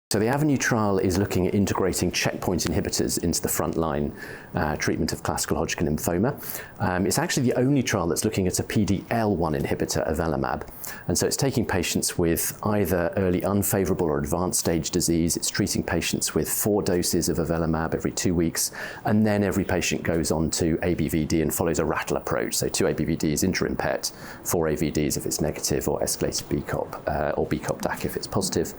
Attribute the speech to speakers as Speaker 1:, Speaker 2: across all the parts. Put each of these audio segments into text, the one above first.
Speaker 1: So the AVENuE trial is looking at integrating checkpoint inhibitors into the frontline treatment of classical Hodgkin lymphoma. It's actually the only trial that's looking at a PD-L1 inhibitor, Avelumab. And so it's taking patients with either early unfavorable or advanced stage disease. It's treating patients with 4 doses of Avelumab every 2 weeks. And then every patient goes on to ABVD and follows a rattle approach. So 2 ABVDs, interim PET, 4 AVDs if it's negative, or escalated BCOP, or BCOP-DAC if it's positive.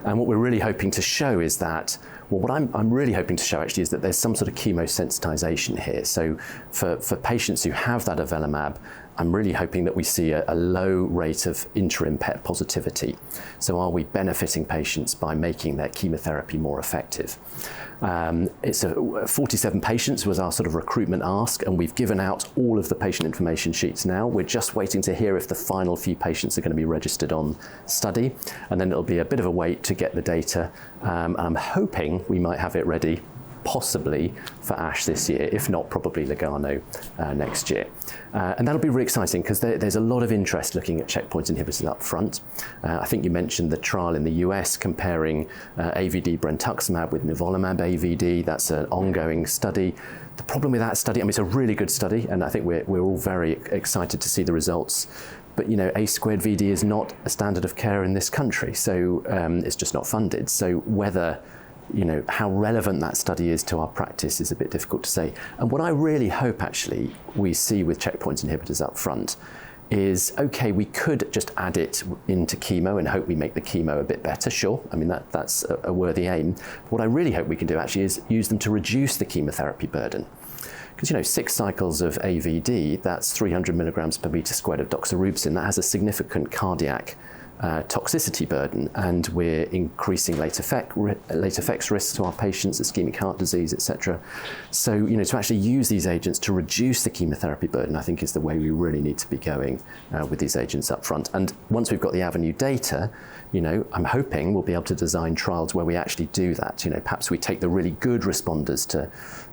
Speaker 1: And what we're really hoping to show is that, well, what I'm really hoping to show actually is that there's some sort of chemosensitization here. So for patients who have that Avelumab, I'm really hoping that we see a low rate of interim PET positivity. So are we benefiting patients by making their chemotherapy more effective? It's 47 patients was our sort of recruitment ask, and we've given out all of the patient information sheets now. We're just waiting to hear if the final few patients are going to be registered on study, and then it'll be a bit of a wait to get the data. I'm hoping we might have it ready possibly for ASH this year, if not probably Lugano next year. And that'll be really exciting because there's a lot of interest looking at checkpoint inhibitors up front. I think you mentioned the trial in the US comparing AVD brentuximab with nivolumab AVD. That's an ongoing study. The problem with that study, I mean, it's a really good study, and I think we're all very excited to see the results. But, you know, A² VD is not a standard of care in this country, so it's just not funded. So whether, you know, how relevant that study is to our practice is a bit difficult to say. And what I really hope actually we see with checkpoint inhibitors up front is, okay, we could just add it into chemo and hope we make the chemo a bit better, sure. I mean, that's a worthy aim. But what I really hope we can do actually is use them to reduce the chemotherapy burden. Because, you know, 6 cycles of AVD, that's 300 milligrams per meter squared of doxorubicin. That has a significant cardiac toxicity burden, and we're increasing late effects risks to our patients, ischemic heart disease, etc. So, you know, to actually use these agents to reduce the chemotherapy burden, I think is the way we really need to be going with these agents up front. And once we've got the AVENuE data, you know, I'm hoping we'll be able to design trials where we actually do that. You know, perhaps we take the really good responders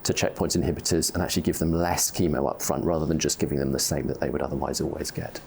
Speaker 1: to checkpoint inhibitors and actually give them less chemo up front rather than just giving them the same that they would otherwise always get.